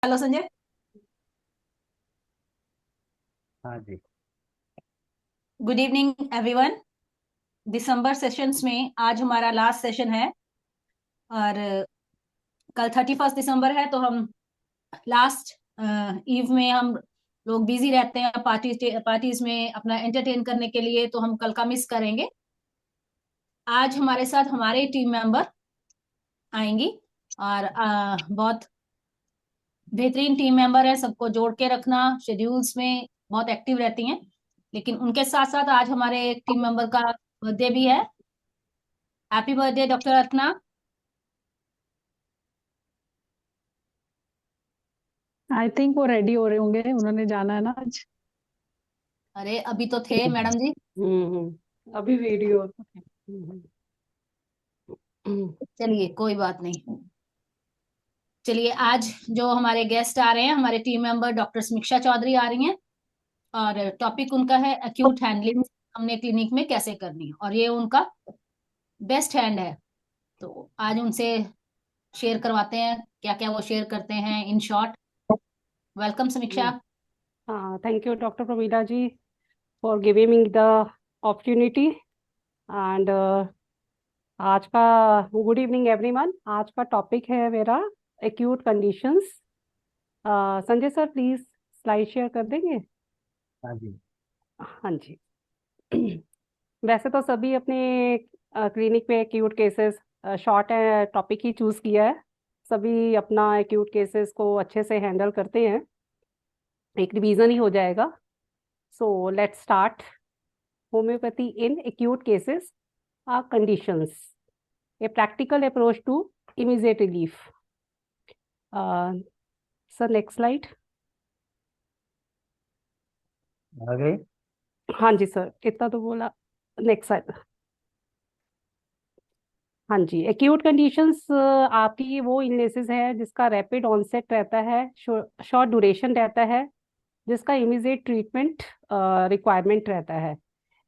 Hello Sanjay. हाँ जी। Good evening everyone. December sessions में आज हमारा लास्ट सेशन है और कल 31 दिसंबर है, तो हम लास्ट ईव में हम लोग बिजी रहते हैं पार्टीज में अपना एंटरटेन करने के लिए, तो हम कल का मिस करेंगे। आज हमारे साथ हमारे टीम मेंबर आएंगी और बहुत बेहतरीन टीम मेंबर है। सबको जोड़ के रखना, शेड्यूल्स में बहुत एक्टिव रहती हैं। लेकिन उनके साथ साथ आज हमारे एक टीम मेंबर का बर्थडे भी है। Happy birthday doctor Archana. I think वो रेडी हो रहे होंगे, उन्होंने जाना है ना आज। अरे अभी तो थे मैडम जी। अभी वीडियो। चलिए कोई बात नहीं। चलिए आज जो हमारे गेस्ट आ रहे हैं, हमारे टीम मेंबर डॉक्टर समीक्षा चौधरी आ रही हैं और टॉपिक उनका है एक्यूट हैंडलिंग हमने क्लिनिक में कैसे करनी है, और ये उनका बेस्ट हैंड है। तो आज उनसे शेयर करवाते हैं क्या क्या वो शेयर करते हैं इन शॉर्ट। वेलकम समीक्षा। हाँ, thank you doctor Praveena ji for giving me the opportunity. And आज का गुड इवनिंग एवरीवन। आज का टॉपिक है मेरा acute conditions. Sanjay sir please slide share कर देंगे। हाँ जी। हाँ जी। वैसे तो सभी अपने क्लिनिक में एक्यूट केसेस शॉर्ट है टॉपिक ही चूज किया है। सभी अपना एक्यूट केसेस को अच्छे से हैंडल करते हैं। एक रिवीजन ही हो जाएगा। So let's start. Homeopathy in acute cases are conditions, a practical approach to immediate relief. Sir next slide. आ गए। हाँ जी सर, इतना तो बोला। Next slide. हाँ जी, एक्यूट कंडीशंस आपकी वो इलनेसेस है जिसका रैपिड ऑनसेट रहता है, शॉर्ट ड्यूरेशन रहता है, जिसका इमीडिएट ट्रीटमेंट रिक्वायरमेंट रहता है।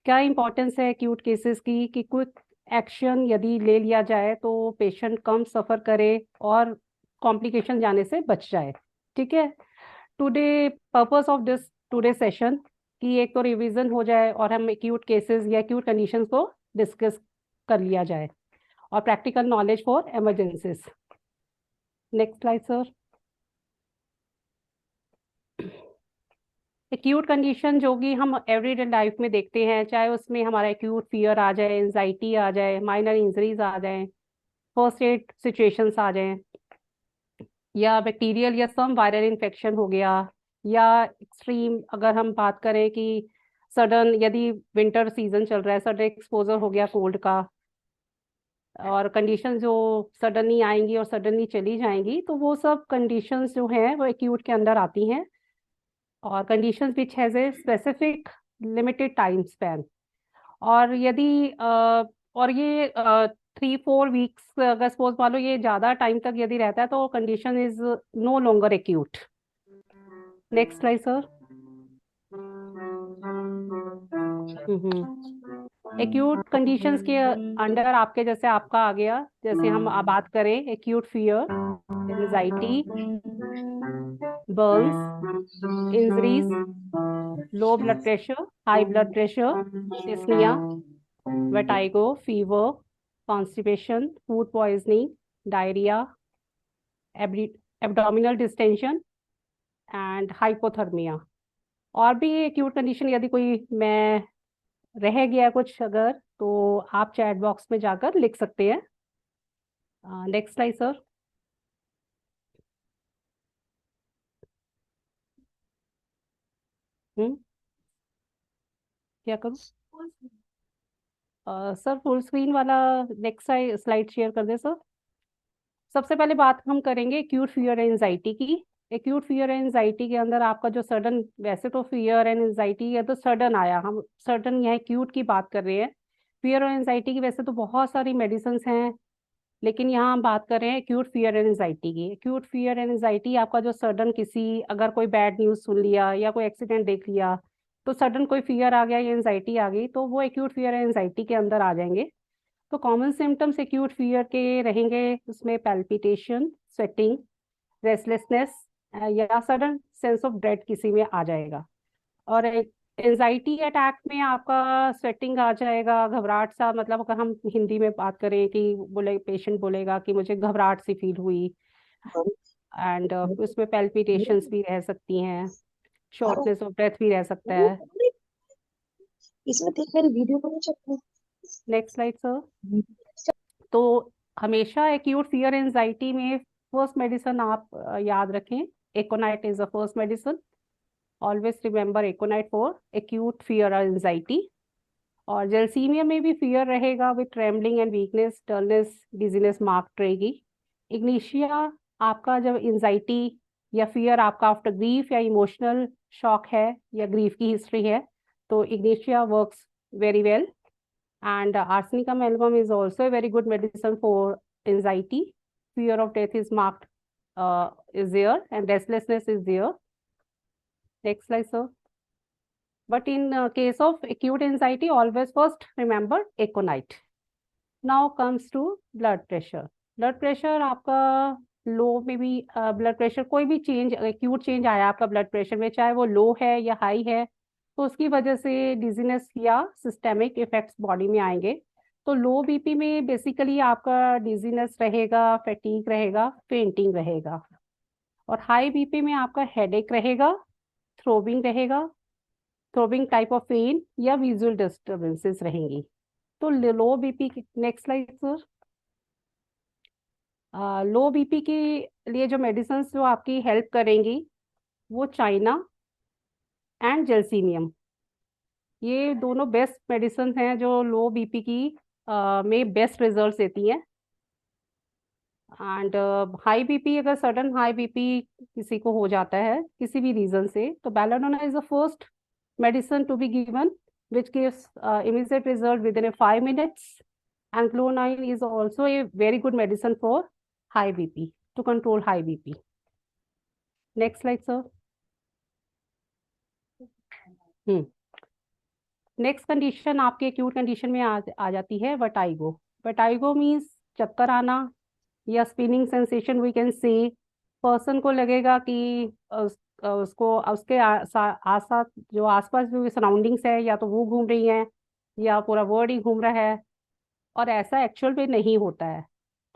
क्या इंपॉर्टेंस है एक्यूट केसेस की कि क्विक एक्शन यदि ले लिया जाए तो पेशेंट कम सफ़र करे और कॉम्प्लिकेशन जाने से बच जाए। ठीक है। Today purpose of this today session कि एक तो रिवीजन हो जाए और हम एक्यूट केसेस या एक्यूट कंडीशंस को डिस्कस कर लिया जाए, और practical knowledge for emergencies. Next slide sir. Acute condition जो कि हम एवरीडे लाइफ में देखते हैं, चाहे उसमें हमारा एक्यूट फियर आ जाए, एंजाइटी आ जाए, माइनर इंजरीज आ जाए, फर्स्ट एड सिचुएशंस आ जाए, या बैक्टीरियल या सम वायरल इन्फेक्शन हो गया, या एक्सट्रीम अगर हम बात करें कि सडन यदि विंटर सीजन चल रहा है, सडन एक्सपोजर हो गया कोल्ड का, और कंडीशन जो सडनली आएंगी और सडनली चली जाएंगी, तो वो सब कंडीशंस जो हैं वो एक्यूट के अंदर आती हैं, और conditions which has a specific limited time span. और यदि और ये 3-4 वीक्स अगर सपोज मान लो ये ज़्यादा टाइम तक यदि रहता है तो condition is no longer acute. Next slide sir. Acute conditions के अंडर आपके जैसे आपका आ गया, जैसे हम बात करें acute fear, anxiety, burns, injuries, low blood pressure, high blood pressure, dyspnoea, vertigo, fever, constipation, food poisoning, diarrhea, abdominal distension and hypothermia। और भी एक्यूट कंडीशन यदि कोई मैं रह गया कुछ अगर, तो आप चैट बॉक्स में जाकर लिख सकते हैं। Next slide sir. हम्म क्या करूँ? सर फुल स्क्रीन वाला नेक्स्ट स्लाइड शेयर कर दे सर। सबसे पहले बात हम करेंगे एक्यूट फियर एंड एंजाइटी की। एक्यूट फियर एंड एंजाइटी के अंदर आपका जो सडन, वैसे तो फियर एंड एंजाइटी है तो सडन आया, हम सडन यहाँ एक्यूट की बात कर रहे हैं। फियर और एंजाइटी की वैसे तो बहुत सारी मेडिसिन हैं, लेकिन यहाँ हम बात कर रहे हैं एक्यूट फियर एंड एंजाइटी की। एक्यूट फियर एंड एंजाइटी आपका जो सडन किसी, अगर कोई बैड न्यूज़ सुन लिया या कोई एक्सीडेंट देख लिया तो सडन कोई फियर आ गया या एंजाइटी आ गई, तो वो एक्यूट फियर एंड एंजाइटी के अंदर आ जाएंगे। तो कॉमन सिम्टम्स एक्यूट फियर के रहेंगे उसमें पैल्पिटेशन, स्वेटिंग, रेस्टलेसनेस, या सडन सेंस ऑफ ड्रेड किसी में आ जाएगा। और एंजाइटी अटैक में आपका स्वेटिंग आ जाएगा, घबराहट सा, मतलब अगर हम हिंदी में बात करें कि बोले पेशेंट बोलेगा कि मुझे घबराहट सी फील हुई, एंड उसमें पैल्पिटेशंस भी रह सकती हैं, शॉर्टनेस ऑफ ब्रेथ भी रह सकता है। इसमें देख मेरी वीडियो को नहीं चेक। Next slide sir. तो हमेशा एक्यूट फियर एंजाइटी में फर्स्ट मेडिसिन आप याद रखें, aconite is the first medicine. Always remember aconite for acute fear और एंजाइटी। और जेलसीमिया में भी फियर रहेगा with trembling and weakness, dullness, dizziness marked रहेगी। इग्निशिया आपका जब एंजाइटी या फियर आपका आफ्टर ग्रीफ या इमोशनल शॉक है या ग्रीफ की हिस्ट्री है, तो ignatia works very well. And arsenicum album is also a very good medicine for anxiety. Fear of death is marked, is there, and restlessness is there. Next slide, sir. But in case of acute anxiety, always first remember aconite. Now comes to blood pressure. Blood pressure आपका लो में भी blood pressure कोई भी change, acute change आया आपका blood pressure में, चाहे वो लो है या हाई है, तो उसकी वजह से डिजीनेस या सिस्टेमिक इफेक्ट्स बॉडी में आएंगे। तो लो बीपी में बेसिकली आपका डिजीनेस रहेगा, फैटीग रहेगा, फेंटिंग रहेगा। और हाई बीपी में आपका हेडेक रहेगा, थ्रोबिंग रहेगा, थ्रोबिंग टाइप ऑफ पेन या विजुअल डिस्टर्बेंसेस रहेंगी। तो लो बीपी, नेक्स्ट स्लाइड सर। लो बीपी के लिए जो मेडिसिन जो आपकी हेल्प करेंगी वो चाइना एंड जेलसीमियम, ये दोनों बेस्ट मेडिसिन हैं जो लो बीपी की में बेस्ट रिजल्ट्स देती हैं। एंड हाई बीपी, अगर सडन हाई बीपी किसी को हो जाता है किसी भी रीजन से, तो belladonna is the first medicine to be given which gives immediate result within 5 minutes, and clonine is also a very good medicine for high BP, to control high BP. Next slide sir. Next condition आपके acute condition में आ जाती है vertigo. Vertigo means चक्कर आना या spinning sensation, we can say. Person को लगेगा कि उसको उसके आस जो आसपास जो सराउंडिंग्स है, या तो वो घूम रही हैं या पूरा वर्ल्ड ही घूम रहा है, और ऐसा एक्चुअल में नहीं होता है।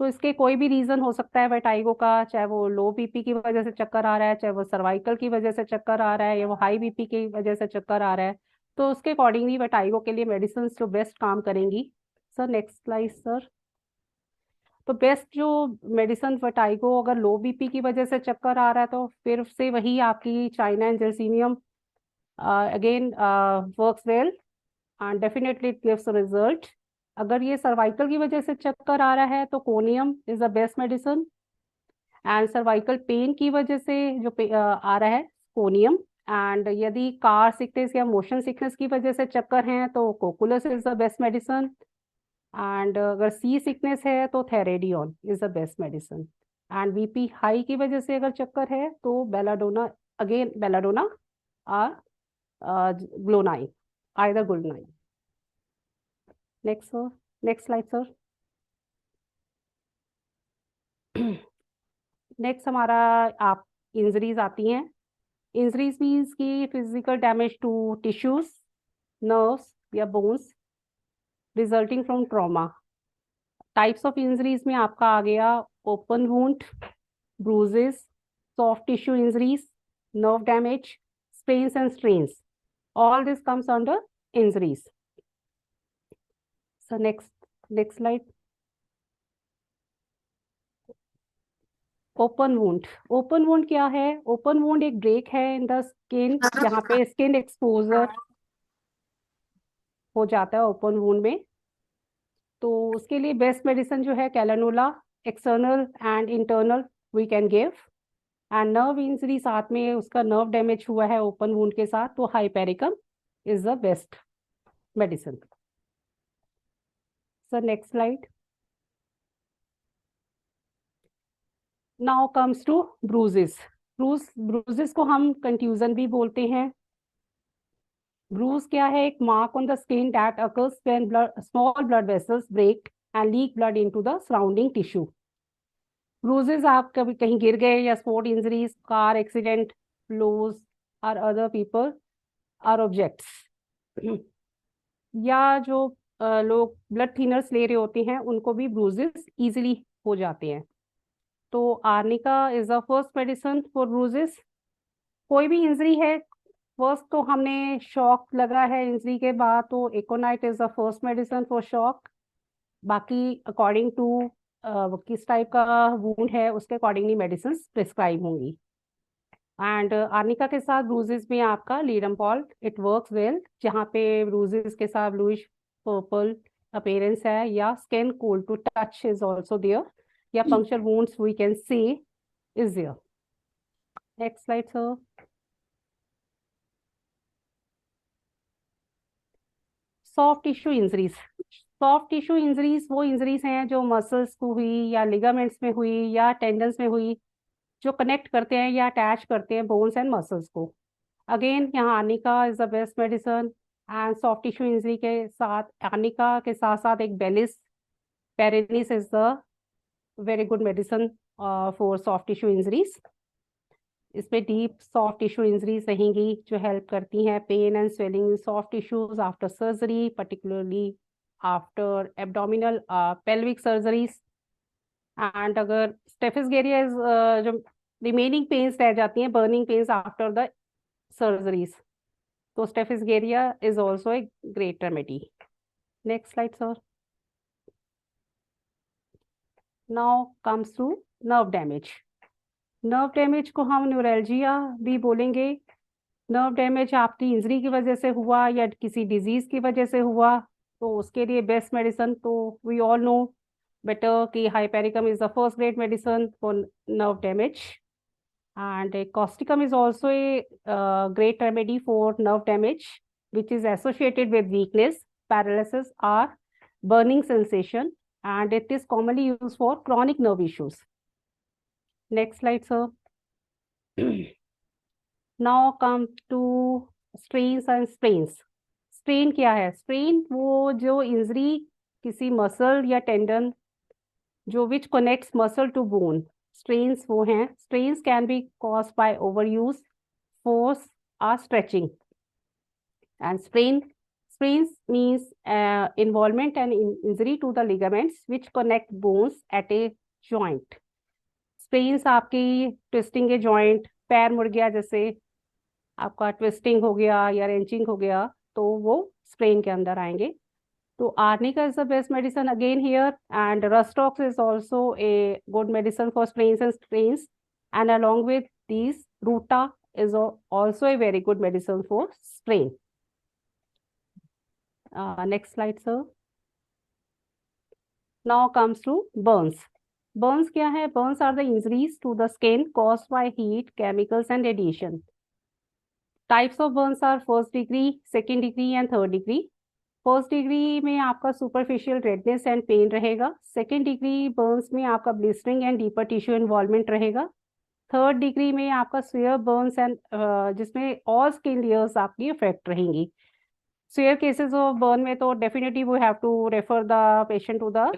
तो इसके कोई भी रीजन हो सकता है वर्टाइगो का, चाहे वो लो बीपी की वजह से चक्कर आ रहा है, चाहे वो सर्वाइकल की वजह से चक्कर आ रहा है, या वो हाई बीपी की वजह से चक्कर आ रहा है। तो उसके अकॉर्डिंगली वर्टाइगो के लिए मेडिसिन जो बेस्ट काम करेंगी। Sir next slide sir. तो बेस्ट जो मेडिसिन वर्टाइगो, अगर लो बीपी की वजह से चक्कर आ रहा है तो फिर से वही आपकी China and gelsemium again works well and definitely it gives result. अगर ये सर्वाइकल की वजह से चक्कर आ रहा है तो conium is the best medicine. And cervical pain की वजह से जो आ रहा है कोनियम। एंड यदि कार सिकनेस या मोशन सिकनेस की वजह से चक्कर हैं तो cocculus is the best medicine. And अगर सी सिकनेस है तो theridion is the best medicine. And BP high की वजह से अगर चक्कर है तो बेलाडोना, अगेन बेलाडोना और glonoine, either glonoine. Next sir, next slide sir. Next हमारा आप इंजरीज आती हैं। इंजरीज मीन्स की physical damage to tissues, nerves or bones resulting from trauma. Types of injuries में आपका आ गया open wound, bruises, soft tissue injuries, nerve damage, sprains and strains. All this comes under injuries. So next slide. Open wound, open wound क्या है? Open wound एक break है in the skin, जहाँ पे स्किन एक्सपोजर हो जाता है open wound में। तो उसके लिए बेस्ट मेडिसिन जो है calendula, external and internal we can give. And nerve injury साथ में उसका नर्व डैमेज हुआ है ओपन वुंड के साथ, तो hypericum is the best medicine. Sir next slide. Now comes to bruises. Bruises को हम कंट्यूजन भी बोलते हैं। ब्रूज क्या है? एक mark on the skin that occurs when small blood vessels break and leak blood into the surrounding tissue. Bruises आप कभी कहीं गिर गए या sport injuries, car accident, blows और अदर पीपल और ऑब्जेक्ट्स, या जो लोग ब्लड थिनर्स ले रहे होते हैं उनको भी ब्रूजेस इजीली हो जाते हैं। तो arnica is the first medicine for bruises. कोई भी इंजरी है, फर्स्ट तो हमने शॉक लगा है इंजरी के बाद, तो एकोनाइट is the first medicine for shock. बाकी अकॉर्डिंग टू किस टाइप का वूंड है उसके अकॉर्डिंगली मेडिसिन प्रिस्क्राइब होंगी। एंड आर्निका के साथ ब्रूजेस में आपका लीडमपॉल इट वर्क्स वेल, जहाँ पे ब्रूजेस के साथ ब्लूइश पर्पल अपीयरेंस है, or skin cold to touch is also there, or puncture wounds we can see is there. Next slide sir. Soft tissue injuries. Soft tissue injuries वो injuries हैं जो muscles को हुई या ligaments में हुई या टेंडन्स में हुई, जो कनेक्ट करते हैं या अटैच करते हैं बोन्स एंड मसल्स को। अगेन यहाँ arnica is the best medicine. And soft tissue injury के साथ आर्निका के साथ साथ एक bellis perennis is the very good medicine for soft tissue injuries. इसमें डीप सॉफ्ट टिश्यू इंजरीज रहेंगी जो हेल्प करती हैं pain and swelling in soft tissues after surgery, particularly after abdominal pelvic surgeries. And अगर स्टेफिस जो remaining pains रह जाती हैं, burning pens after the surgeries, तो staphis is also a great remedy. Next slide sir. Now comes to nerve damage. Nerve damage को हम neuralgia भी बोलेंगे। नर्व डैमेज आपकी इंजरी की वजह से हुआ या किसी डिजीज की वजह से हुआ, तो उसके लिए बेस्ट मेडिसिन तो वी ऑल नो बेटर कि hypericum is the first great medicine for nerve damage. and causticum is also a great remedy for nerve damage which is associated with weakness, paralysis or burning sensation, and it is commonly used for chronic nerve issues. Next slide sir. Now come to strains and sprains. Strain क्या है? Strain वो जो injury किसी muscle या tendon जो which connects muscle to bone, strains वो हैं। strains can be caused by overuse, force or stretching. And sprains means involvement and injury to the ligaments which connect bones at a joint. sprains आपकी twisting के joint, पैर मुड़ गया जैसे आपका twisting हो गया या रेंचिंग हो गया, तो वो स्प्रेन के अंदर आएंगे। तो arnica is the best medicine again here, and Rustox is also a good medicine for sprains and strains, and along with these Ruta is also a very good medicine for sprain. Next slide sir. Now comes to burns. Burns क्या है? Burns are the injuries to the skin caused by heat, chemicals and radiation. Types of burns are first degree, second degree and third degree. First degree में आपका superficial redness and pain रहेगा। Second degree burns में आपका blistering and deeper tissue involvement रहेगा। Third degree में आपका severe burns and जिसमें all skin layers आपकी इफेक्ट रहेंगी। स्वेयर केसेस ऑफ बर्न में तो definitely we have to refer the patient to the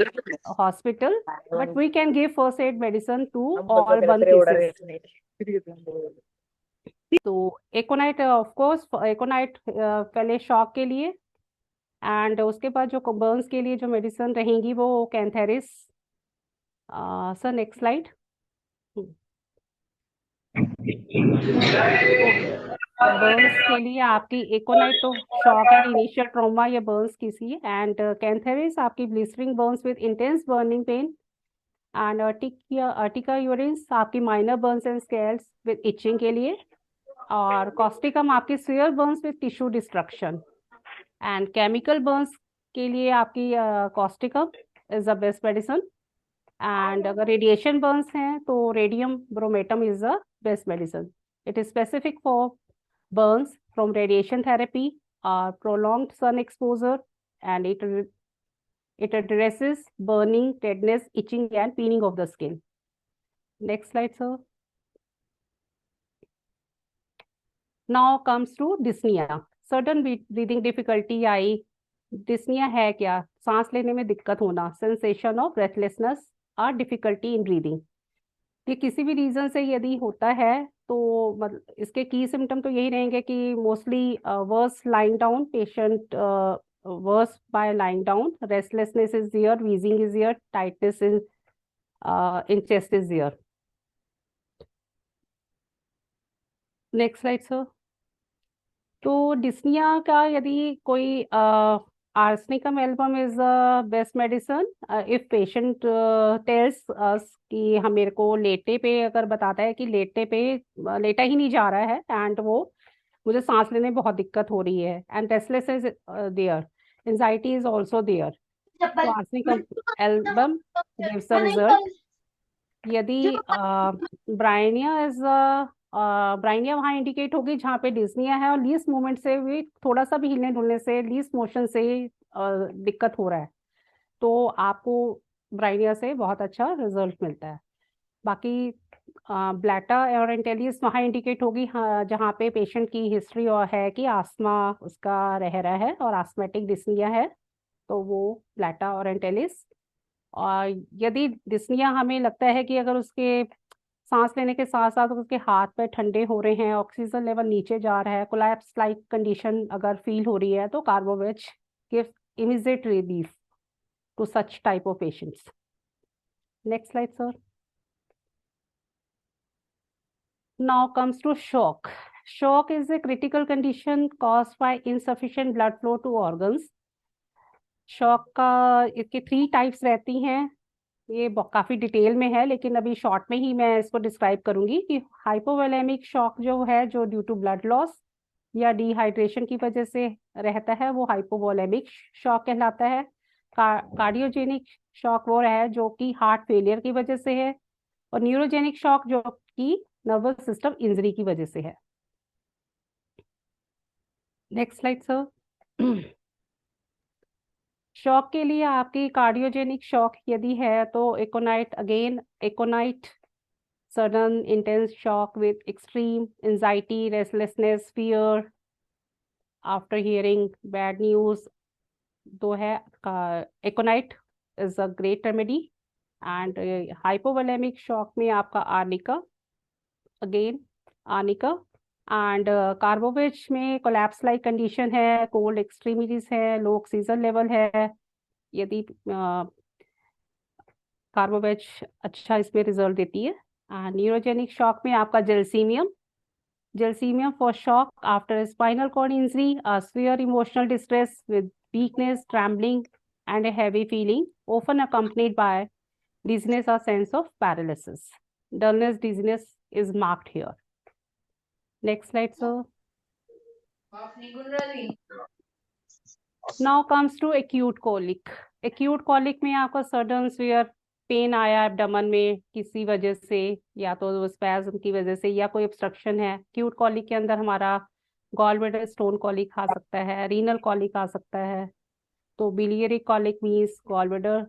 hospital, but we can give first aid medicine to all burn cases. तो aconite of course, एकोनाइट पहले shock के लिए, and उसके बाद Joe Burns के लिए जो मेडिसिन रहेंगी वो cantharis. Sir next slide. Burns के लिए आपकी एकोनाइट तो shock and initial trauma or burns किसी, एंड कैंथेरिस आपकी blistering burns with intense burning pain, and urtica urens आपकी minor burns and scalds with itching के लिए, और कॉस्टिकम आपकी severe burns with tissue destruction, and chemical burns के लिए आपकी causticum is the best medicine. And अगर रेडिएशन बर्न्स हैं तो radium bromatum is the best medicine. It is specific for burns from radiation therapy और prolonged sun exposure, and it addresses burning, redness, itching and peeling of the skin. Next slide sir. Now comes to dyspnea. Sudden breathing difficulty I. dyspnea है क्या? सांस लेने में दिक्कत होना, sensation of breathlessness or difficulty in breathing. ये किसी भी रीजन से यदि होता है तो मतलब इसके की सिम्टम तो यही रहेंगे कि mostly worse lying down patient, worse by lying down, restlessness is there, wheezing is there, tightness in chest is there. Next slide sir. तो डिस्निया का यदि कोई arsenicum album is best medicine if patient tells us कि हम मेरे को लेटे पे अगर बताता है कि लेटे पे लेटा ही नहीं जा रहा है एंड वो मुझे सांस लेने में बहुत दिक्कत हो रही है and restless is there, anxiety is also there, तो arsenicum album gives the result. यदि ब्राइनिया इज ब्राइनिया वहाँ इंडिकेट होगी जहाँ पे डिस्निया है और लीस्ट मूवमेंट से भी थोड़ा सा भी हिलने डुलने से लीस्ट मोशन से दिक्कत हो रहा है, तो आपको ब्राइनिया से बहुत अच्छा रिजल्ट मिलता है। बाकी ब्लैटा और एंटेलिस वहाँ इंडिकेट होगी हाँ, जहाँ पे पेशेंट की हिस्ट्री और है कि आस्थमा उसका रह रहा है और आस्थमेटिक डिस्निया है, तो वो ब्लैटा और एंटेलिस। और यदि डिस्निया हमें लगता है कि अगर उसके सांस लेने के साथ साथ उसके हाथ पैर ठंडे हो रहे हैं, ऑक्सीजन लेवल नीचे जा रहा है, कोलैप्स लाइक कंडीशन अगर फील हो रही है, तो carbo veg gives immediate relief to such type of patients. Next slide sir. Now comes to shock. Shock is a critical condition caused by insufficient blood flow to organs. Shock का इसके 3 types रहती हैं, ये काफ़ी डिटेल में है लेकिन अभी शॉर्ट में ही मैं इसको डिस्क्राइब करूंगी कि हाइपोवोलेमिक शॉक जो है, जो ड्यू टू ब्लड लॉस या डिहाइड्रेशन की वजह से रहता है, वो हाइपोवोलेमिक शॉक कहलाता है। कार्डियोजेनिक शॉक वो है जो कि हार्ट फेलियर की वजह से है, और न्यूरोजेनिक शॉक जो कि नर्वस सिस्टम इंजरी की वजह से है। Next slide sir. शॉक के लिए आपकी कार्डियोजेनिक शॉक यदि है तो aconite, again aconite sudden intense shock with extreme anxiety, restlessness, fear after hearing bad news, तो है aconite is a great remedy. And hypovolemic shock में आपका arnica, again arnica. And carbo veg में कोलैप्स लाइक कंडीशन है, cold extremities है, low oxygen level है, यदि carbo veg अच्छा इसमें रिजल्ट देती है। न्यूरोजेनिक शॉक में आपका gelsemium, gelsemium for shock after spinal cord injury, severe emotional distress with weakness, trembling and a heavy feeling, often accompanied by dizziness or sense of paralysis. Dullness, dizziness is marked here. Next slide, sir. Now comes to acute colic. Acute colic में आपका sudden severe pen आया abdomen में किसी वजह से, या तो spasm की वजह से या कोई ऑब्स्ट्रक्शन है। एक्यूट कॉलिक के अंदर हमारा गॉल ब्लैडर स्टोन कॉलिक आ सकता है, रीनल कॉलिक आ सकता है। तो biliary colic means gall bladder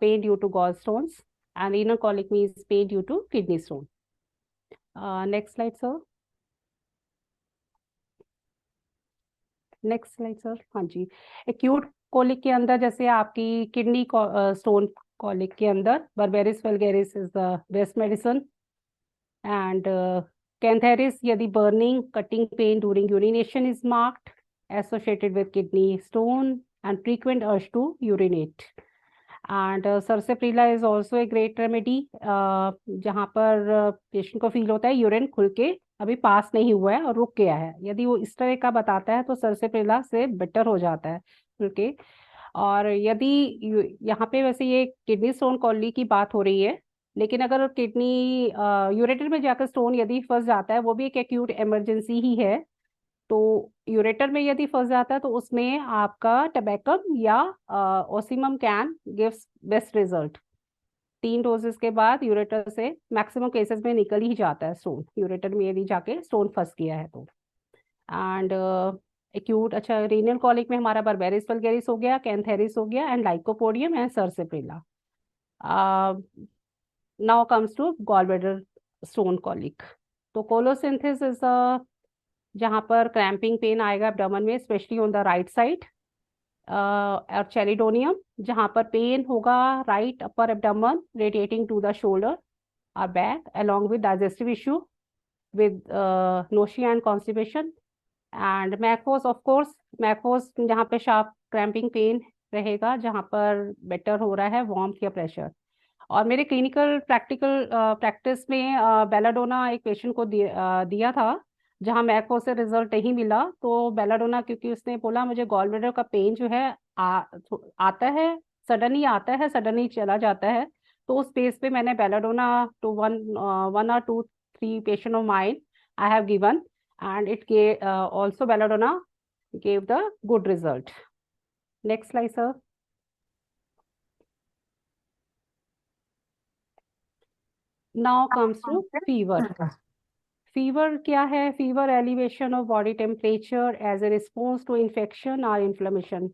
pain due to gall stones and renal colic means pain due to kidney stone. Next slide sir. Next slide sir. हाँ जी, acute colic के अंदर जैसे आपकी किडनी स्टोन कोलिक के अंदर berberis vulgaris is the best medicine. And cantharis यदि burning, cutting pain during urination is marked associated with kidney stone and frequent urge to urinate. And sarsaparilla is also a great remedy, जहाँ पर patient को feel होता है urine खुल के अभी पास नहीं हुआ है और रुक गया है, यदि वो इस तरह का बताता है तो सरसेप्रिला से बेटर हो जाता है खुल के। और यदि यहाँ पे वैसे ये किडनी स्टोन कॉली की बात हो रही है, लेकिन अगर किडनी यूरेटर में जाकर स्टोन यदि फंस जाता है, वो भी एक एक्यूट इमरजेंसी ही है, तो यूरेटर में यदि फंस जाता है तो उसमें आपका टबैकम या Ocimum can gives best result. 3 doses के बाद यूरेटर से मैक्सिमम केसेस में निकल ही जाता है स्टोन, यूरेटर में यदि जाके स्टोन फंस गया है तो। एंड एक्यूट, अच्छा रीनल कॉलिक में हमारा बर्बेरिस वल्गैरिस हो गया, कैंथेरिस हो गया and lycopodium and sarsaparilla. Now comes to gall bladder stone colic. तो कोलोसिंथेसिस इज जहाँ पर क्रैम्पिंग पेन आएगा एब्डोमेन में, specially on the right side. और चेलिडोनियम जहाँ पर पेन होगा right upper abdomen radiating to the shoulder. are bad, along with digestive issue, with nausea and constipation. And mag phos of course, mag phos जहाँ पे sharp cramping pen रहेगा, जहाँ पर better हो रहा है वार्मथ या प्रेशर। और मेरे क्लिनिकल प्रैक्टिस में बेलाडोना एक पेशेंट को दिया था, जहाँ मैको से रिजल्ट नहीं मिला। तो बेलाडोना, क्योंकि उसने बोला मुझे गॉल ब्लैडर का पेन जो है आता है, सडनली आता है, सडनली चला जाता है। तो उस बेस पे मैंने बेलाडोना टू वन और two three patient of mine I have given, and it gave also belladonna gave the good result. Next slide, sir. Now comes to fever. Fever क्या है? Fever elevation of body temperature as a response to infection or inflammation.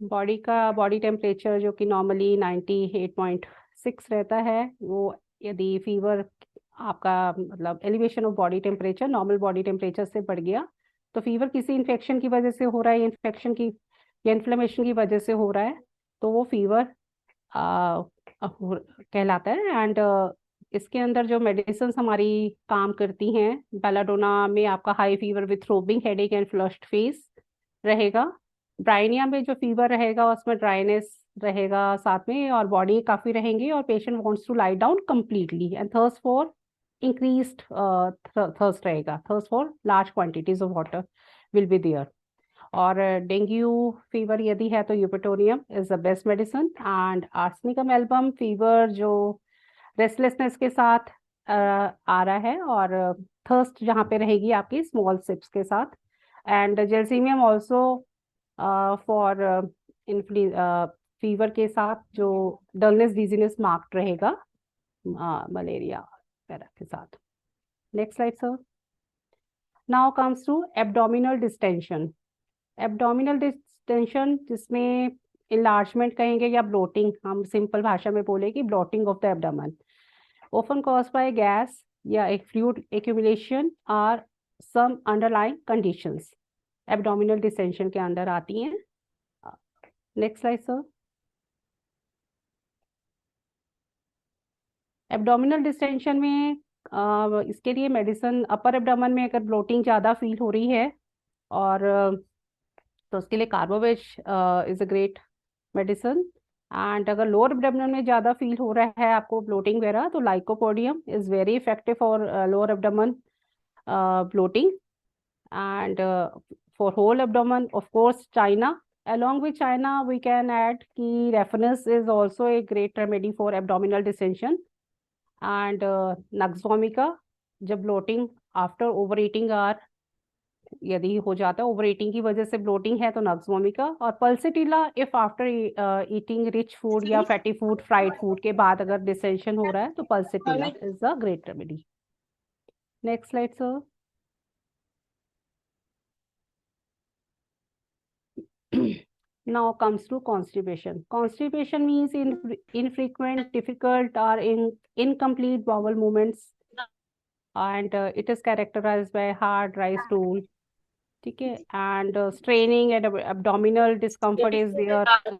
Body का body temperature जो कि normally 98.6 रहता है, वो यदि fever आपका मतलब elevation of body temperature normal body temperature से बढ़ गया, तो फीवर किसी इन्फेक्शन की वजह से हो रहा है, इन्फेक्शन की या इन्फ्लेमेशन की वजह से हो रहा है, तो वो फीवर कहलाता है। एंड इसके अंदर जो मेडिसिन हमारी काम करती हैं, बेलाडोना में आपका high fever with throbbing headache and flushed face रहेगा। ब्राइनिया में जो फीवर रहेगा उसमें ड्राइनेस रहेगा साथ में, और बॉडी काफ़ी रहेंगी, और patient wants to lie down completely, and thirst for increased thirst रहेगा, thirst for large quantities of water will be there. और डेंगू फीवर यदि है तो eupatorium is the best medicine. And arsenicum album fever जो restlessness के साथ आ रहा है, और थर्स्ट जहाँ पे रहेगी आपकी स्मॉल सिप्स के साथ। And gelsemium also for fever के साथ जो डलनेस डिजीनेस मार्क्ड रहेगा मलेरिया पैरा के साथ। Next slide sir. Now comes to abdominal distension. Abdominal distension जिसमें इनलार्जमेंट कहेंगे या ब्लोटिंग, हम सिंपल भाषा में बोले कि bloating of the abdomen, often caused by gas या एक फ्लूइड accumulation और some underlying conditions abdominal distension के अंदर आती हैं। Next slide sir. Abdominal distension में इसके लिए मेडिसिन, अपर एब्डोमेन में अगर ब्लोटिंग ज़्यादा फील हो रही है और तो उसके लिए carbo veg is a great medicine. And अगर लोअर एब्डोमेन में ज़्यादा फील हो रहा है आपको ब्लोटिंग वगैरह, तो lycopodium is very effective for lower abdomen bloating। And for whole abdomen, of course, China. Along with China, we can add ki Reference is also a great remedy for abdominal distension। And Nux vomica, जब bloating after overeating or यदि हो जाता है overeating की वजह से bloating है तो नक्स वोमिका। और pulsatilla if after eating rich food या फैटी फूड, फ्राइड फूड के बाद अगर डिसेंशन हो रहा है तो pulsatilla is a great remedy. Next slide sir. Now comes to constipation. Constipation means infrequent, difficult or incomplete bowel movements, and it is characterized by hard, dry stool, ठीक है, and straining and abdominal discomfort is there,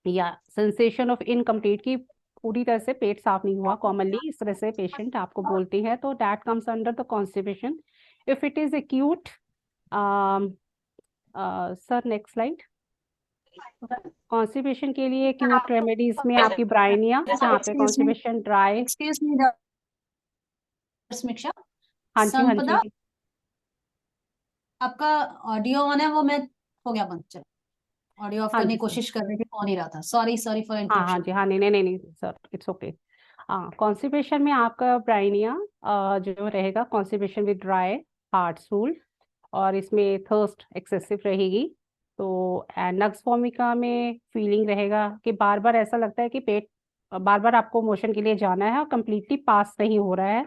या sensation of incomplete की पूरी तरह से पेट साफ नहीं हुआ, commonly इस तरह से पेशेंट आपको बोलते हैं, तो that comes under the constipation। If it is acute, sir next slide। Constipation के लिए क्यूट रेमेडीज में आपकी ब्राइनिया, जहाँ पे कॉन्स्टिपेशन ड्राई। एक्सक्यूज मी समीक्षा। हाँ जी, हाँ संपदा, जी, आपका ऑडियो ऑन है, वो मैं हो गया बंद। चलो ऑडियो ऑफ हाँ करने जी की सर, कोशिश कर रही थी, फोन ही रहा था। सॉरी फॉर हाँ हाँ इंटरप्शन। जी, हाँ, नहीं नहीं नहीं नहीं सर, इट्स ओके। हाँ, कॉन्स्टिपेशन में आपका ब्राइनिया जो रहेगा, constipation with dry hard stool, और इसमें थर्स्ट एक्सेसिव रहेगी। तो नक्स वोमिका में फीलिंग रहेगा कि बार बार ऐसा लगता है कि पेट बार बार आपको मोशन के लिए जाना है और कंप्लीटली पास नहीं हो रहा है,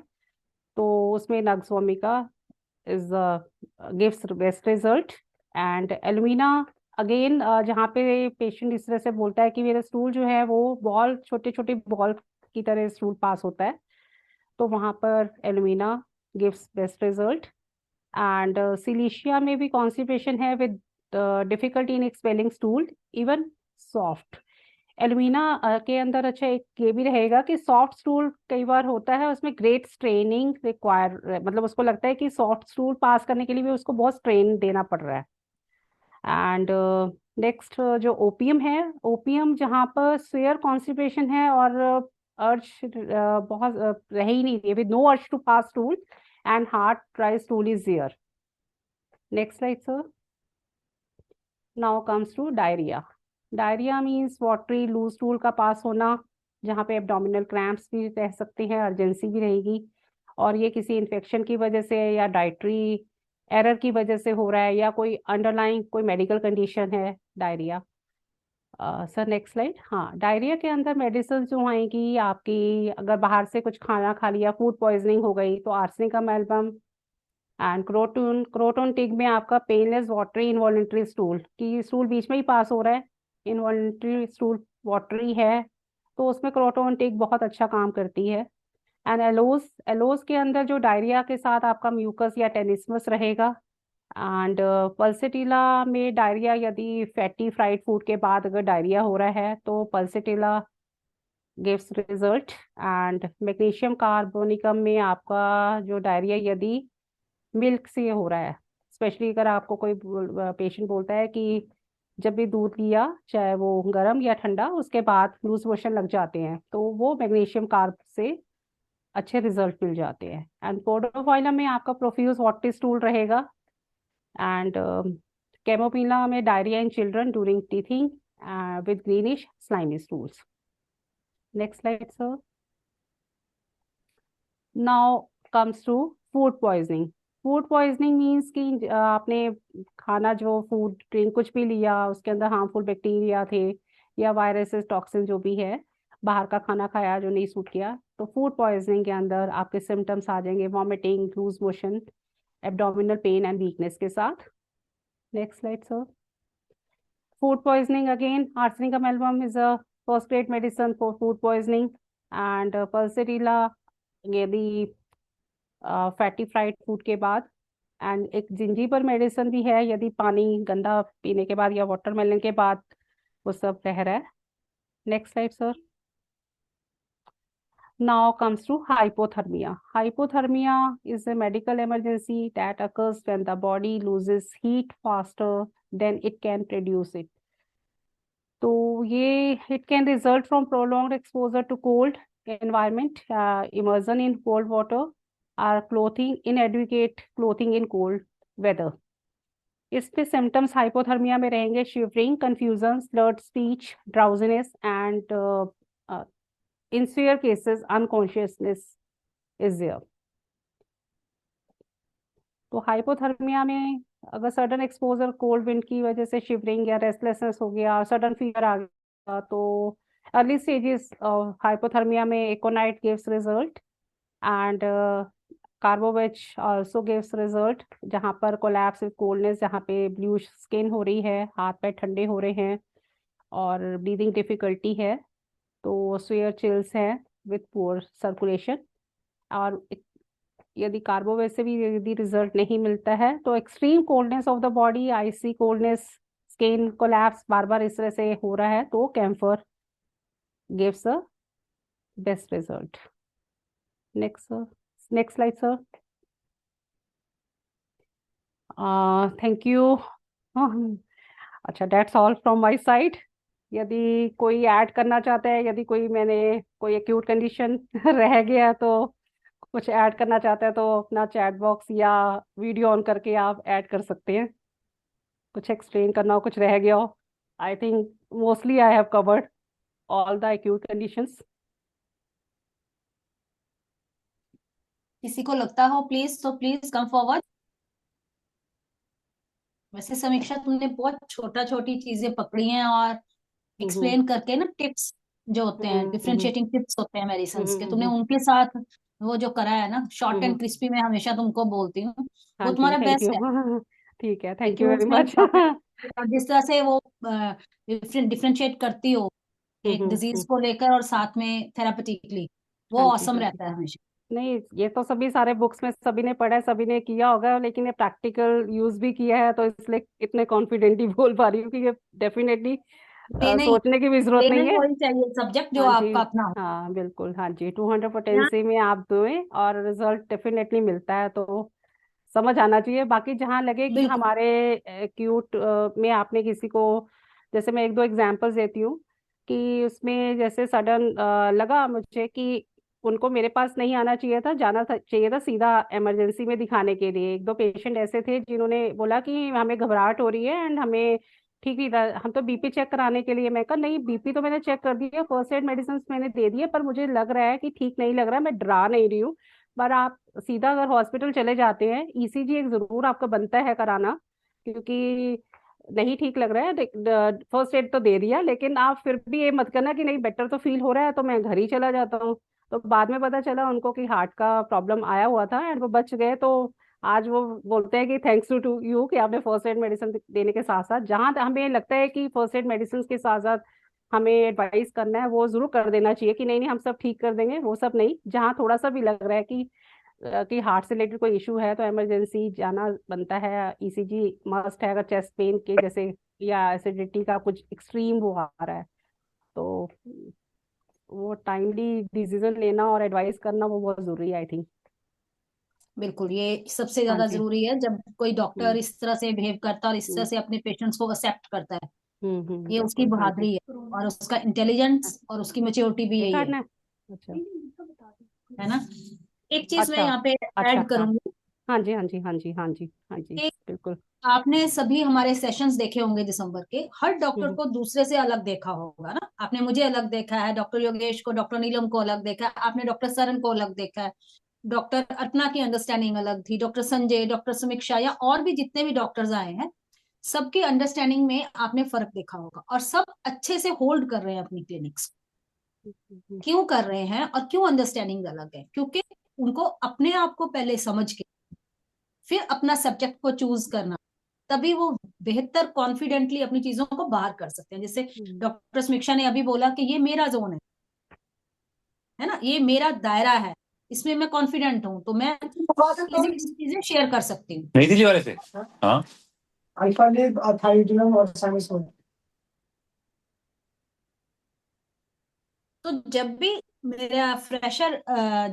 तो उसमें nux vomica is gives best result. And alumina again, जहाँ पे पेशेंट इस तरह से बोलता है कि मेरा स्टूल जो है वो बॉल, छोटे छोटे बॉल की तरह स्टूल पास होता है, तो वहाँ पर alumina gives best result. And silicea में भी कॉन्स्टिपेशन है with difficulty in expelling stool, even soft. Alumina के अंदर अच्छा एक ये भी रहेगा कि सॉफ्ट स्टूल कई बार होता है उसमें ग्रेट स्ट्रेनिंग रिक्वायर, मतलब उसको लगता है कि सॉफ्ट स्टूल पास करने के लिए भी उसको बहुत स्ट्रेन देना पड़ रहा है। एंड नेक्स्ट जो ओपियम है, ओपियम जहाँ पर स्वेयर कॉन्स्टिपेशन है और अर्ज बहुत रह ही नहीं रही, with no urge to pass stool and hard dry stool is there. Next slide sir. Now comes to diarrhoea. Diarrhoea means watery loose stool का पास होना, जहाँ पे एब्डोमिनल क्रैम्प्स भी रह सकते हैं, अर्जेंसी भी रहेगी, और ये किसी इन्फेक्शन की वजह से या डाइटरी एरर की वजह से हो रहा है या कोई अंडरलाइंग कोई मेडिकल कंडीशन है डायरिया। Sir next slide. हाँ, डायरिया के अंदर मेडिसिन जो आएंगी आपकी, अगर बाहर से कुछ खाना खा लिया, फूड पॉइजनिंग हो गई, तो आर्सेनिक अमेल्बम एंड क्रोटोन। क्रोटोन टिक में आपका पेनलेस वाटरी इनवॉलेंट्री स्टूल, कि स्टूल बीच में ही पास हो रहा है, इनवॉलेंट्री स्टूल वाटरी है, तो उसमें क्रोटोन टिक बहुत अच्छा काम करती है। एंड एलोज, एलोज के अंदर जो डायरिया के साथ आपका म्यूकस या टेनिस्मस रहेगा। एंड पल्सेटिला में डायरिया, यदि फैटी फ्राइड फूड के बाद अगर डायरिया हो रहा है तो pulsatilla gives result. And magnesium carbonicum में आपका जो डायरिया यदि मिल्क से हो रहा है, स्पेशली अगर आपको कोई पेशेंट बोलता है कि जब भी दूध लिया चाहे वो गर्म या ठंडा उसके बाद लूज मोशन लग जाते हैं, तो वो मैग्नीशियम कार्ब से अच्छे रिजल्ट मिल जाते हैं। एंड पोडोफाइलम में आपका प्रोफ्यूज वाटरी स्टूल रहेगा। एंड कैमोपिला में diarrhoea in children during teething with greenish slimy stools. Next slide sir. Now comes to food poisoning. Food poisoning means कि आपने खाना जो फूड ड्रिंक कुछ भी लिया उसके अंदर हार्मफुल बैक्टीरिया थे या वायरसेस टॉक्सिन जो भी है, बाहर का खाना खाया जो नहीं सूट किया, तो फूड पॉइजनिंग के अंदर आपके सिम्टम्स आ जाएंगे, vomiting, loose motion, abdominal pain and weakness के साथ। Next slide sir. Food poisoning again, arsenicum amalgam is a first grade medicine for food poisoning. And pulsatilla यदि फैटी फ्राइड फूड के बाद। एंड एक जिंजीबर मेडिसिन भी है यदि पानी गंदा पीने के बाद या वाटरमेलन के बाद वो सब रह रहा है। Next slide sir. Now comes to hypothermia. Hypothermia is a medical emergency that occurs when the body loses heat faster than it can produce it. तो ये it can result from prolonged exposure to cold environment, immersion in cold water, or clothing inadequate clothing in cold weather. इसके symptoms hypothermia में रहेंगे shivering, confusion, slurred speech, drowsiness, and in severe cases unconsciousness is there. तो hypothermia में अगर sudden exposure cold wind की वजह से shivering या रेस्टलेसनेस हो गया, सडन फीवर आ गया, तो अर्ली स्टेजेस हाइपोथर्मिया में aconite gives result and carbo veg also gives result, जहाँ पर कोलैप्स विद कोल्डनेस, जहाँ पे ब्लूइश स्किन हो रही है, हाथ पैर ठंडे हो रहे हैं और ब्रीदिंग डिफिकल्टी है, तो स्वेयर चिल्स हैं विद पुअर सर्कुलेशन। और यदि कार्बोवेट से भी यदि रिजल्ट नहीं मिलता है तो extreme coldness of the body, icy coldness, skin collapse बार बार इस तरह से हो रहा है, तो camphor gives a best result. Next next slide sir. Thank you. अच्छा, that's all from my side. यदि कोई ऐड करना चाहता है, यदि कोई एक्यूट कंडीशन रह गया तो कुछ ऐड करना चाहता है, तो अपना चैट बॉक्स या वीडियो ऑन करके आप ऐड कर सकते हैं, कुछ एक्सप्लेन करना हो, कुछ रह गया हो। I think mostly I have covered all the acute conditions. किसी को लगता हो प्लीज, तो प्लीज कम फॉरवर्ड। वैसे समीक्षा तुमने बहुत छोटा छोटी चीजें पकड़ी हैं और एक्सप्लेन करके ना, टिप्स जो होते हैं, डिफरेंशिएटिंग टिप्स होते हैं मेडिसिन के, तुमने उनके साथ वो जो करा है ना, शॉर्ट एंड क्रिस्पी, मैं हमेशा तुमको बोलती हूँ, हाँ वो जी, तुम्हारा थैंक यू। बेस्ट है। ठीक है, थैंक क्योंकि यू वो वेरी उसमें मच। और जिस तरह से वो डिफरेंशिएट करती हो एक डिजीज को लेकर और साथ में थेरापेटिकली, वो हाँ जी, ऑसम हाँ जी। रहता है हमेशा। नहीं, ये तो सभी सारे बुक्स में सभी ने पढ़ा है, सभी ने किया होगा, लेकिन ये प्रैक्टिकल यूज भी किया है, तो इसलिए इतने कॉन्फिडेंटली बोल पा रही हूँ कि ये डेफिनेटली लेना ही सोचने की भी जरूरत लेना नहीं ही है। वही चाहिए सब्जेक्ट जो हाँ जी। आपका अपना हो। हाँ बिल्कुल, हाँ जी, 200 यहाँ पोटेंसी में आप दें और रिजल्ट डेफिनेटली मिलता है, तो समझ आना चाहिए। बाकी जहाँ लगे कि बिल्कुल हमारे क्यूट में आपने किसी को, जैसे मैं एक दो एग्जांपल्स देती हूँ कि उसमें जैसे सडन लगा मुझे कि उनको मेरे पास नहीं आना चाहिए था, जाना था चाहिए था सीधा इमरजेंसी में दिखाने के लिए। एक दो पेशेंट ऐसे थे जिन्होंने बोला कि हमें घबराहट हो रही है एंड हमें ठीक नहीं था, हम तो बीपी चेक कराने के लिए। मैं कहा नहीं, बीपी तो मैंने चेक कर दिया, फर्स्ट एड मेडिसिन मैंने दे दिए, पर मुझे लग रहा है कि ठीक नहीं लग रहा है, मैं डरा नहीं रही हूँ। पर आप सीधा अगर हॉस्पिटल चले जाते हैं, ईसीजी एक जरूर आपका बनता है कराना, क्योंकि नहीं ठीक लग रहा है, फर्स्ट एड तो दे दिया, लेकिन आप फिर भी ये मत करना कि नहीं बेटर तो फील हो रहा है तो मैं घर ही चला जाता हूँ। तो बाद में पता चला उनको कि हार्ट का प्रॉब्लम आया हुआ था एंड वो बच गए। तो आज वो बोलते हैं कि थैंक्स टू यू कि आपने फर्स्ट एड मेडिसिन देने के साथ साथ, जहाँ हमें लगता है कि फर्स्ट एड मेडिसिन के साथ साथ हमें एडवाइस करना है वो जरूर कर देना चाहिए कि नहीं नहीं हम सब ठीक कर देंगे, वो सब नहीं। जहाँ थोड़ा सा भी लग रहा है कि हार्ट से रिलेटेड कोई इशू है तो इमरजेंसी जाना बनता है। ईसीजी मस्ट है, अगर चेस्ट पेन के जैसे या एसिडिटी का कुछ एक्सट्रीम वो आ रहा है, तो वो टाइमली डिसीजन लेना और एडवाइस करना वो बहुत जरूरी है, आई थिंक। बिल्कुल, ये सबसे हाँ ज्यादा जी। जरूरी है जब कोई डॉक्टर हम्म इस तरह से बिहेव करता है और इस तरह हम्म से अपने पेशेंट्स को एक्सेप्ट करता है। ये उसकी बिल्कुल, हाँ जी। बहादुरी है और उसका इंटेलिजेंस और उसकी मेच्योरिटी भी एक यही कार्ड है ना। अच्छा। है ना। एक चीज मैं अच्छा। यहाँ पे अच्छा ऐड हाँ। करूंगी हाँ जी, हाँ जी, हाँ जी, हाँ जी, हाँ जी, कि बिल्कुल। आपने सभी हमारे सेशंस देखे होंगे दिसंबर के, हर डॉक्टर हम्म को दूसरे से अलग देखा होगा ना। आपने मुझे अलग देखा है, डॉक्टर योगेश को, डॉक्टर नीलम को अलग देखा है, आपने डॉक्टर सरन को अलग देखा है, डॉक्टर अर्पणा की अंडरस्टैंडिंग अलग थी, डॉक्टर संजय, डॉक्टर समीक्षा या और भी जितने भी डॉक्टर्स आए हैं, सबकी अंडरस्टैंडिंग में आपने फर्क देखा होगा। और सब अच्छे से होल्ड कर रहे हैं अपनी क्लिनिक्स। हम्म क्यों कर रहे हैं और क्यों अंडरस्टैंडिंग अलग है? क्योंकि उनको अपने आप को पहले समझ के फिर अपना सब्जेक्ट को चूज करना, तभी वो बेहतर कॉन्फिडेंटली अपनी चीजों को बाहर कर सकते हैं। जैसे हम्म डॉक्टर समीक्षा ने अभी बोला कि ये मेरा जोन है ना, ये मेरा दायरा है, इसमें मैं कॉन्फिडेंट हूं, तो मैं इजीली चीजें शेयर कर सकती हूँ। नई दिल्ली वाले से। हाँ। अल्फा ने थाइरोइड और साइनस। तो जब भी मेरा फ्रेशर,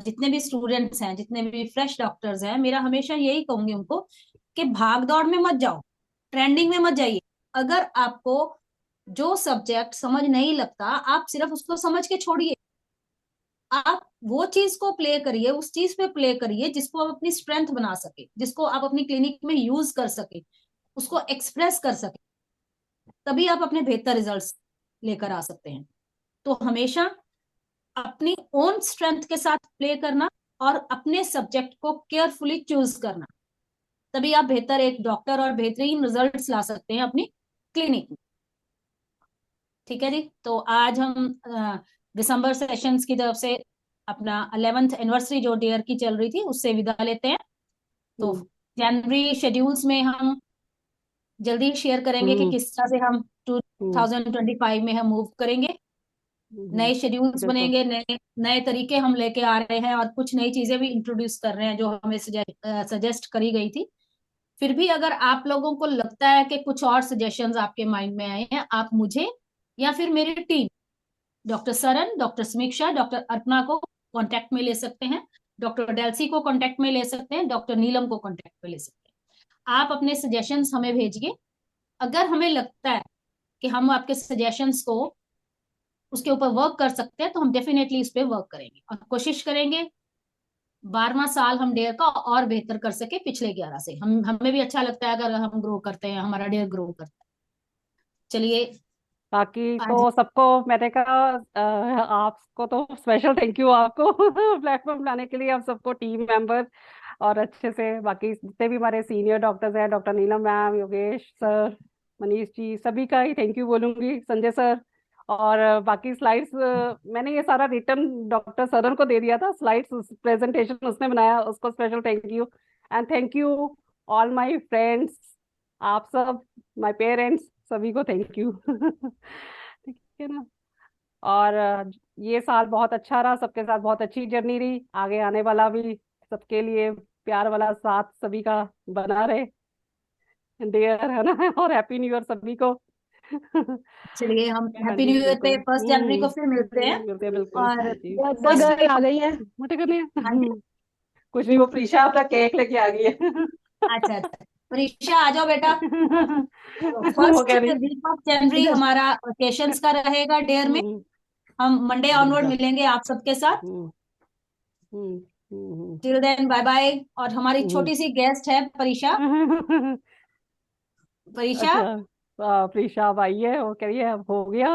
जितने भी स्टूडेंट्स हैं, जितने भी फ्रेश डॉक्टर्स हैं, मेरा हमेशा यही कहूंगी उनको कि भाग दौड़ में मत जाओ, ट्रेंडिंग में मत जाइए। अगर आपको जो सब्जेक्ट समझ नहीं लगता, आप सिर्फ उसको समझ के छोड़िए। आप वो चीज को प्ले करिए, उस चीज पे प्ले करिए जिसको आप अपनी स्ट्रेंथ बना सके, जिसको आप अपनी क्लिनिक में यूज कर सके, उसको एक्सप्रेस कर सके, तभी आप अपने बेहतर रिजल्ट्स लेकर आ सकते हैं। तो हमेशा अपनी ओन स्ट्रेंथ के साथ प्ले करना और अपने सब्जेक्ट को केयरफुली चूज करना, तभी आप बेहतर एक डॉक्टर और बेहतरीन रिजल्ट्स ला सकते हैं अपनी क्लिनिक में। ठीक है जी, तो आज हम दिसंबर सेशंस की तरफ से अपना 11th एनिवर्सरी जो डेयर की चल रही थी उससे विदा लेते हैं। तो हम्म जनवरी शेड्यूल्स में हम जल्दी शेयर करेंगे कि हम्म किस तरह से हम हम्म 2025 में हम मूव करेंगे। हम्म, नए शेड्यूल्स बिल्कुल। बनेंगे, नए नए तरीके हम लेके आ रहे हैं और कुछ नई चीजें भी इंट्रोड्यूस कर रहे हैं जो हमें सजेस्ट करी गई थी। फिर भी अगर आप लोगों को लगता है कि कुछ और सजेशंस आपके माइंड में आए हैं, आप मुझे या फिर मेरी टीम, डॉक्टर सरन, डॉक्टर समीक्षा, डॉक्टर अर्पणा को कांटेक्ट में ले सकते हैं, डॉक्टर डेल्सी को कांटेक्ट में ले सकते हैं, डॉक्टर नीलम को कांटेक्ट में ले सकते हैं। आप अपने सजेशंस हमें भेजिए। अगर हमें लगता है कि हम आपके सजेशंस को उसके ऊपर वर्क कर सकते हैं, तो हम डेफिनेटली उस पर वर्क करेंगे और कोशिश करेंगे 12वां साल हम डेयर का और बेहतर कर सके पिछले 11 से। हम हमें भी अच्छा लगता है अगर हम ग्रो करते हैं, हमारा डेयर ग्रो करता है। चलिए बाकी आज तो सबको मैंने कहा आपको तो स्पेशल थैंक यू आपको प्लेटफॉर्म लाने के लिए, आप सबको टीम मेंबर और अच्छे से बाकी जितने भी हमारे सीनियर डॉक्टर्स हैं, डॉक्टर नीलम मैम, योगेश सर, मनीष जी, सभी का ही थैंक यू बोलूंगी, संजय सर। और बाकी स्लाइड्स मैंने ये सारा रिटर्न डॉक्टर सरन को दे दिया था, स्लाइड्स प्रेजेंटेशन उसने बनाया, उसको special thank you. And thank you all my friends, आप सब, माय पेरेंट्स, सभी को थैंक यू ठीक है ना। और ये साल बहुत अच्छा रहा, सबके साथ बहुत अच्छी जर्नी रही, आगे आने वाला भी सबके लिए प्यार वाला साथ सभी का बना रहे, डियर है ना और हैप्पी न्यू ईयर सभी को। चलिए हम हाँ हैप्पी जी न्यू ईयर पे बिल्कुल। 1 जनवरी को फिर मिलते हैं। मिलते हैं बिल्कुल। और हाँ जी बर्थडे फर्स्ट, गर्ल आ गई है। मटे करने हाँ जी, कुछ नहीं, वो प्रीशा अपना केक लेके आ गई है। अच्छा अच्छा, परीक्षा आ जाओ बेटा। तो वो फर्स्ट कह रही वीक ऑफ जनवरी इधर हमारा वेकेशंस का रहेगा डेयर में। हम्म, हम मंडे ऑनवर्ड मिलेंगे आप सबके साथ। हम्म, हम्म, हम्म, टिल देन बाय बाय। और हमारी हम्म, छोटी सी गेस्ट है परीक्षा। परीक्षा, अच्छा। प्रीशा अब आई है, वो कह रही है अब हो गया,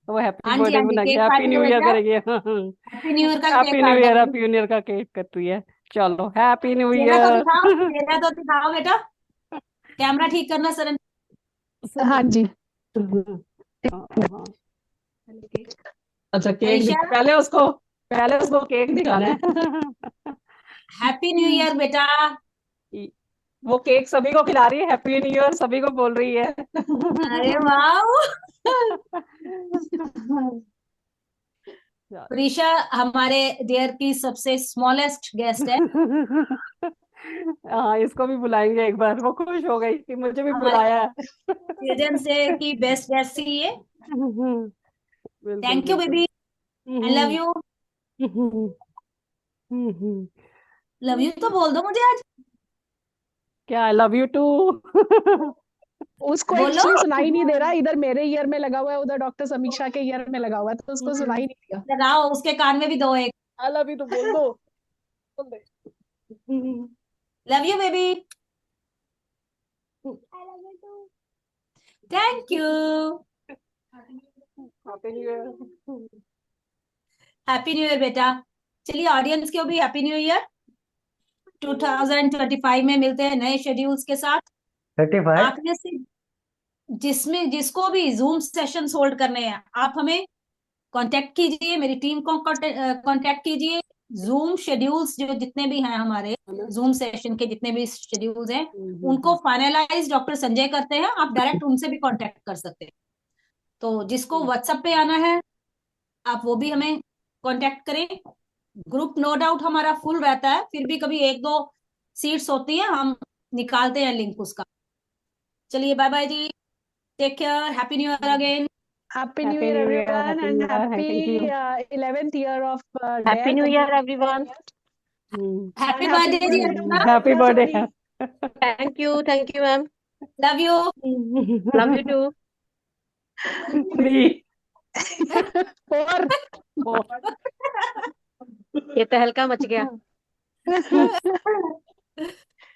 वो हैप्पी हाँ बर्थडे जी मना के केक हैप्पी काट लो न्यू ईयर बेटा। करेगी। हैप्पी न्यू ईयर का केक हैप्पी न्यू काट ईयर, दो। हैप्पी न्यू ईयर का केक कटती है। चलो हैप्पी न्यू चेहरा तो ईयर। दिखाओ, चेहरा तो दिखाओ बेटा। कैमरा ठीक करना सरन। हाँ जी। हाँ। अच्छा केक परीक्षा, पहले उसको केक दिखाना है। हैप्पी न्यू ईयर बेटा। वो केक सभी को खिला रही है, हैप्पी न्यू ईयर सभी को बोल रही है। अरे वाह। परीक्षा हमारे डेयर की सबसे स्मॉलेस्ट गेस्ट है। हाँ इसको भी बुलाएंगे एक बार, वो खुश हो गई कि मुझे भी हमारे बुलाया है। चिल्ड्रंस डे की बेस्ट गेस्ट थी ये। बिल्कुल थैंक यू बिल्कुल। Baby, I love you. Love you तो बोल दो मुझे आज। क्या आई लव यू टू। उसको बोलो। एक्चुअली सुनाई नहीं दे रहा, इधर मेरे ईयर में लगा हुआ है, उधर डॉक्टर समीक्षा के ईयर में लगा हुआ है, तो उसको सुनाई नहीं दिया। लगाओ उसके कान में भी दो एक। आई लव यू टू बोल दो, बोल दे। Love you baby. Thank you. Happy new year. Happy new year बेटा। चलिए ऑडियंस को भी हैप्पी न्यू ईयर। 2025 में मिलते हैं नए शेड्यूल्स के साथ। 35। आप में से जिसमें जिसको भी जूम सेशंस होल्ड करने हैं आप हमें कांटेक्ट कीजिए, मेरी टीम को कांटेक्ट कीजिए। जूम शेड्यूल्स जो जितने भी हैं हमारे जूम सेशन के जितने भी शेड्यूल्स हैं उनको फाइनलाइज डॉक्टर संजय करते हैं। आप डायरेक्ट उनसे भी कांटेक्ट कर सकते हैं। तो जिसको व्हाट्सएप पे आना है आप वो भी हमें कांटेक्ट करें। ग्रुप नो डाउट हमारा फुल रहता है, फिर भी कभी एक दो सीट्स होती है, हम निकालते हैं लिंक उसका। चलिए बाय बाय जी, take care, happy new year again. Happy new happy year new year, everyone happy and new year, happy thank you. 11th year of happy new dear year everyone. Happy and happy birthday जी birthday Anushka. Happy to birthday. Sorry. Thank you ma'am. Love you. Love you too. 3 और 4। ये तहलका much गया।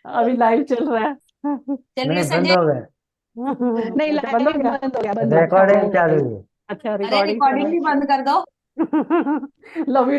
अभी live चल रहा है। चलिए नहीं, बंद संजय। हो गए। नहीं, अच्छा बंद हो लाइव गया। बंद हो गया, बंद हो अच्छा गया। रिकॉर्डिंग वो चालू है। अच्छा अरे रिकॉर्डिंग चल रिकॉर्डिंग भी बंद कर दो। रहा है। Love you.